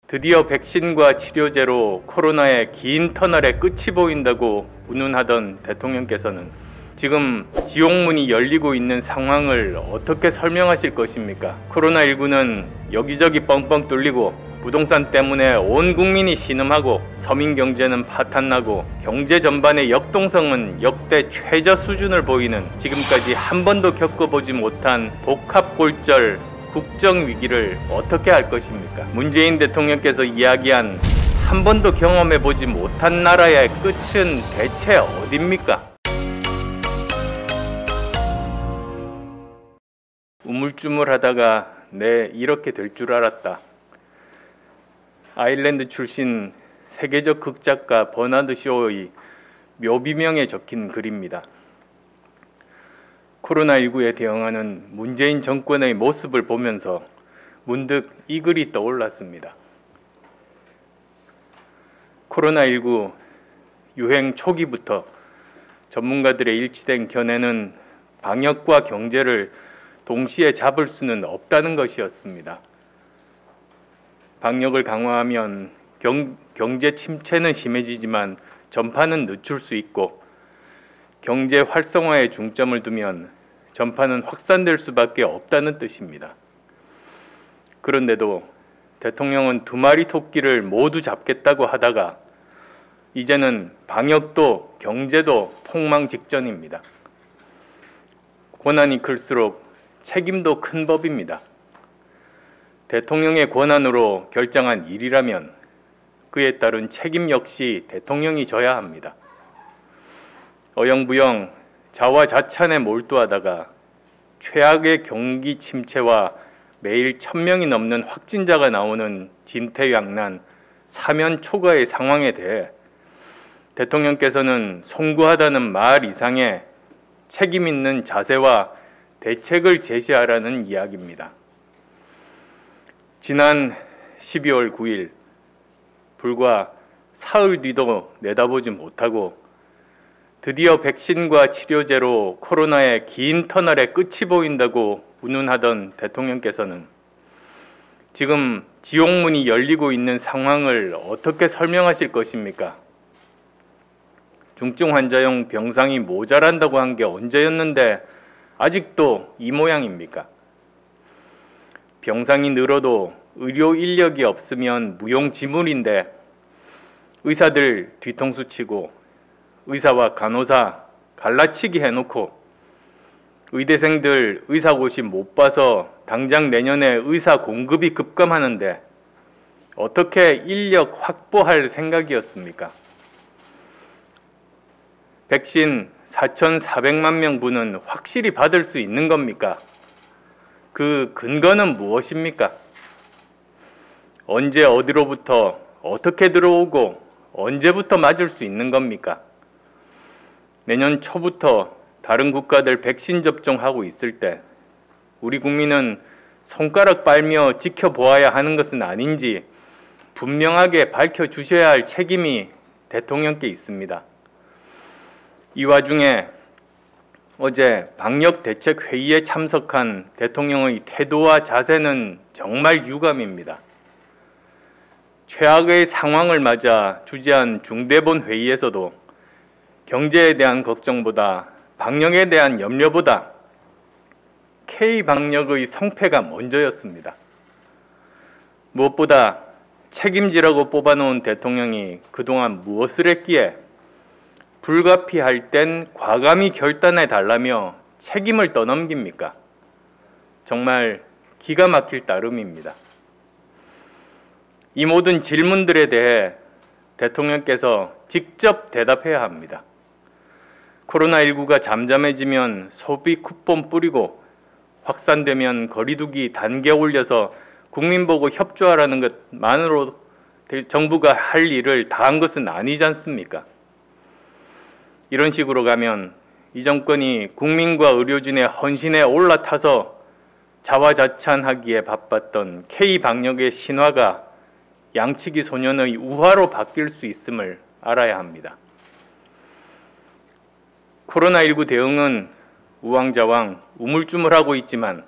드디어 백신과 치료제로 코로나의 긴 터널의 끝이 보인다고 운운하던 대통령께서는 지금 지옥문이 열리고 있는 상황을 어떻게 설명하실 것입니까? 코로나19는 여기저기 뻥뻥 뚫리고 부동산 때문에 온 국민이 신음하고 서민 경제는 파탄나고 경제 전반의 역동성은 역대 최저 수준을 보이는 지금까지 한 번도 겪어보지 못한 복합골절 국정위기를 어떻게 할 것입니까? 문재인 대통령께서 이야기한 한 번도 경험해보지 못한 나라의 끝은 대체 어딥니까? 우물쭈물하다가 이렇게 될 줄 알았다. 아일랜드 출신 세계적 극작가 버나드 쇼의 묘비명에 적힌 글입니다. 코로나19에 대응하는 문재인 정권의 모습을 보면서 문득 이 글이 떠올랐습니다. 코로나19 유행 초기부터 전문가들의 일치된 견해는 방역과 경제를 동시에 잡을 수는 없다는 것이었습니다. 방역을 강화하면 경제 침체는 심해지지만 전파는 늦출 수 있고 경제 활성화에 중점을 두면 전파는 확산될 수밖에 없다는 뜻입니다. 그런데도 대통령은 두 마리 토끼를 모두 잡겠다고 하다가 이제는 방역도 경제도 폭망 직전입니다. 권한이 클수록 책임도 큰 법입니다. 대통령의 권한으로 결정한 일이라면 그에 따른 책임 역시 대통령이 져야 합니다. 어영부영 자화자찬에 몰두하다가 최악의 경기 침체와 매일 1000명이 넘는 확진자가 나오는 진퇴양난, 사면 초과의 상황에 대해 대통령께서는 송구하다는 말 이상의 책임 있는 자세와 대책을 제시하라는 이야기입니다. 지난 12월 9일 불과 사흘 뒤도 내다보지 못하고 드디어 백신과 치료제로 코로나의 긴 터널의 끝이 보인다고 운운하던 대통령께서는 지금 지옥문이 열리고 있는 상황을 어떻게 설명하실 것입니까? 중증 환자용 병상이 모자란다고 한 게 언제였는데 아직도 이 모양입니까? 병상이 늘어도 의료 인력이 없으면 무용지물인데 의사들 뒤통수 치고 의사와 간호사 갈라치기 해놓고 의대생들 의사고시 못 봐서 당장 내년에 의사 공급이 급감하는데 어떻게 인력 확보할 생각이었습니까? 백신 4,400만 명분은 확실히 받을 수 있는 겁니까? 그 근거는 무엇입니까? 언제 어디로부터 어떻게 들어오고 언제부터 맞을 수 있는 겁니까? 내년 초부터 다른 국가들 백신 접종하고 있을 때 우리 국민은 손가락 빨며 지켜보아야 하는 것은 아닌지 분명하게 밝혀주셔야 할 책임이 대통령께 있습니다. 이 와중에 어제 방역대책회의에 참석한 대통령의 태도와 자세는 정말 유감입니다. 최악의 상황을 맞아 주재한 중대본 회의에서도 경제에 대한 걱정보다 방역에 대한 염려보다 K방역의 성패가 먼저였습니다. 무엇보다 책임지라고 뽑아놓은 대통령이 그동안 무엇을 했기에 불가피할 땐 과감히 결단해 달라며 책임을 떠넘깁니까? 정말 기가 막힐 따름입니다. 이 모든 질문들에 대해 대통령께서 직접 대답해야 합니다. 코로나19가 잠잠해지면 소비 쿠폰 뿌리고 확산되면 거리두기 단계 올려서 국민 보고 협조하라는 것만으로 정부가 할 일을 다 한 것은 아니지 않습니까? 이런 식으로 가면 이 정권이 국민과 의료진의 헌신에 올라타서 자화자찬하기에 바빴던 K방역의 신화가 양치기 소년의 우화로 바뀔 수 있음을 알아야 합니다. 코로나19 대응은 우왕좌왕 우물쭈물하고 있지만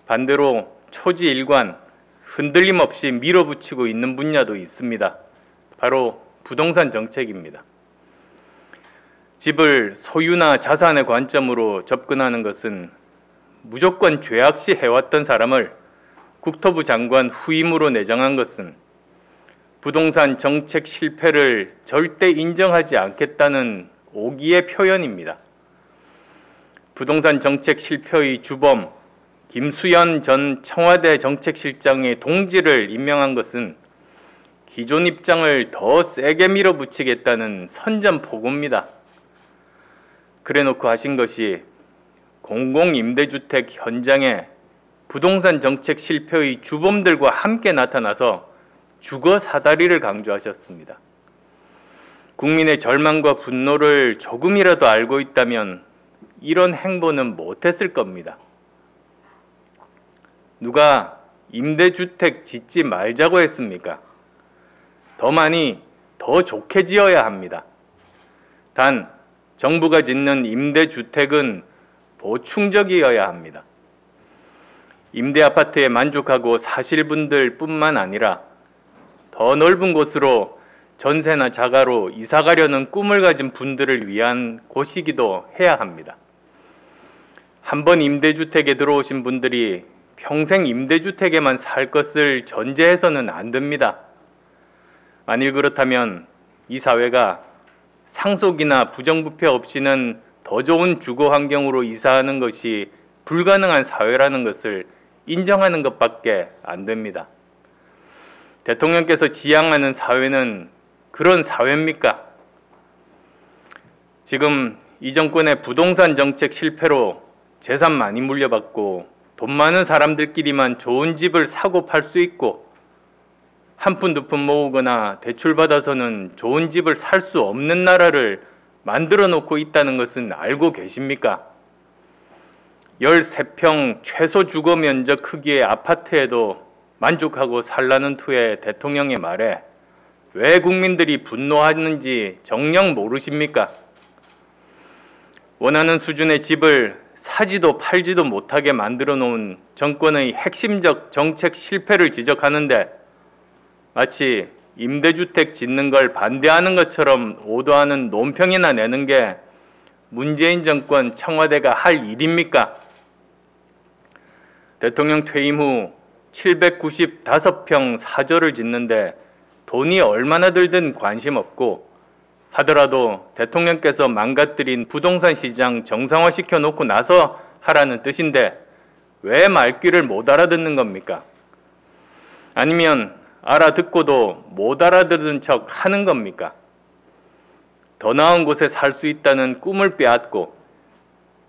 반대로 초지일관 흔들림 없이 밀어붙이고 있는 분야도 있습니다. 바로 부동산 정책입니다. 집을 소유나 자산의 관점으로 접근하는 것은 무조건 죄악시 해왔던 사람을 국토부 장관 후임으로 내정한 것은 부동산 정책 실패를 절대 인정하지 않겠다는 오기의 표현입니다. 부동산 정책 실패의 주범 김수현 전 청와대 정책실장의 동지를 임명한 것은 기존 입장을 더 세게 밀어붙이겠다는 선전포고입니다. 그래놓고 하신 것이 공공임대주택 현장에 부동산 정책 실패의 주범들과 함께 나타나서 주거 사다리를 강조하셨습니다. 국민의 절망과 분노를 조금이라도 알고 있다면 이런 행보는 못했을 겁니다. 누가 임대주택 짓지 말자고 했습니까? 더 많이, 더 좋게 지어야 합니다. 단, 정부가 짓는 임대주택은 보충적이어야 합니다. 임대아파트에 만족하고 사실 분들 뿐만 아니라 더 넓은 곳으로 전세나 자가로 이사가려는 꿈을 가진 분들을 위한 곳이기도 해야 합니다. 한번 임대주택에 들어오신 분들이 평생 임대주택에만 살 것을 전제해서는 안 됩니다. 만일 그렇다면 이 사회가 상속이나 부정부패 없이는 더 좋은 주거 환경으로 이사하는 것이 불가능한 사회라는 것을 인정하는 것밖에 안 됩니다. 대통령께서 지향하는 사회는 그런 사회입니까? 지금 이 정권의 부동산 정책 실패로 재산 많이 물려받고 돈 많은 사람들끼리만 좋은 집을 사고 팔 수 있고 한 푼 두 푼 모으거나 대출받아서는 좋은 집을 살 수 없는 나라를 만들어 놓고 있다는 것은 알고 계십니까? 13평 최소 주거 면적 크기의 아파트에도 만족하고 살라는 투의 대통령의 말에 왜 국민들이 분노하는지 정녕 모르십니까? 원하는 수준의 집을 사지도 팔지도 못하게 만들어 놓은 정권의 핵심적 정책 실패를 지적하는데 마치 임대주택 짓는 걸 반대하는 것처럼 오도하는 논평이나 내는 게 문재인 정권 청와대가 할 일입니까? 대통령 퇴임 후 795평 사저를 짓는데 돈이 얼마나 들든 관심 없고 하더라도 대통령께서 망가뜨린 부동산 시장 정상화시켜 놓고 나서 하라는 뜻인데 왜 말귀를 못 알아듣는 겁니까? 아니면 알아듣고도 못 알아듣는 척 하는 겁니까? 더 나은 곳에 살 수 있다는 꿈을 빼앗고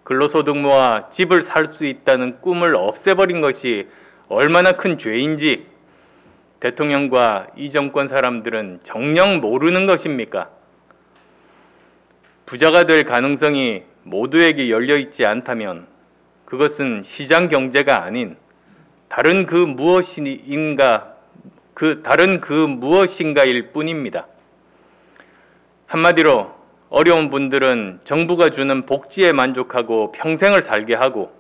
근로소득 모아 집을 살 수 있다는 꿈을 없애버린 것이 얼마나 큰 죄인지 대통령과 이 정권 사람들은 정녕 모르는 것입니까? 부자가 될 가능성이 모두에게 열려 있지 않다면 그것은 시장 경제가 아닌 다른 그 무엇인가일 뿐입니다. 한마디로 어려운 분들은 정부가 주는 복지에 만족하고 평생을 살게 하고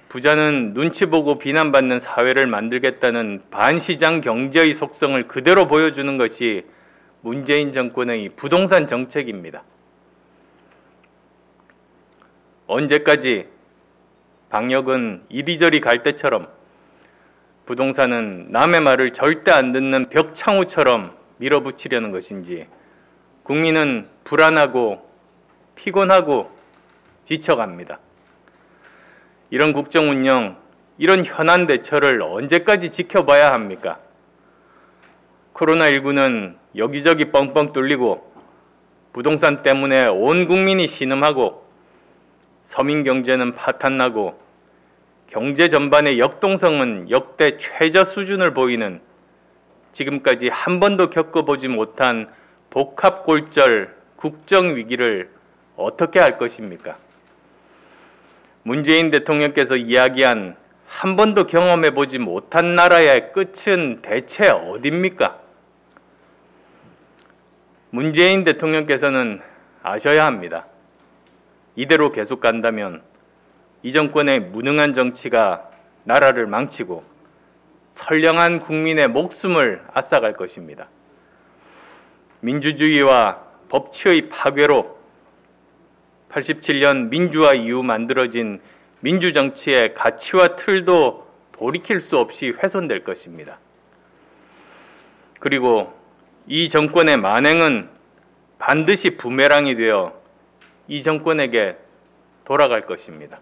부자는 눈치 보고 비난받는 사회를 만들겠다는 반시장 경제의 속성을 그대로 보여주는 것이 문재인 정권의 부동산 정책입니다. 언제까지 방역은 이리저리 갈 때처럼 부동산은 남의 말을 절대 안 듣는 벽창호처럼 밀어붙이려는 것인지 국민은 불안하고 피곤하고 지쳐갑니다. 이런 국정 운영, 이런 현안 대처를 언제까지 지켜봐야 합니까? 코로나19는 여기저기 뻥뻥 뚫리고 부동산 때문에 온 국민이 신음하고 서민 경제는 파탄나고 경제 전반의 역동성은 역대 최저 수준을 보이는 지금까지 한 번도 겪어보지 못한 복합골절 국정위기를 어떻게 할 것입니까? 문재인 대통령께서 이야기한 한 번도 경험해보지 못한 나라의 끝은 대체 어딥니까? 문재인 대통령께서는 아셔야 합니다. 이대로 계속 간다면 이 정권의 무능한 정치가 나라를 망치고 선량한 국민의 목숨을 앗아갈 것입니다. 민주주의와 법치의 파괴로 87년 민주화 이후 만들어진 민주정치의 가치와 틀도 돌이킬 수 없이 훼손될 것입니다. 그리고 이 정권의 만행은 반드시 부메랑이 되어 이 정권에게 돌아갈 것입니다.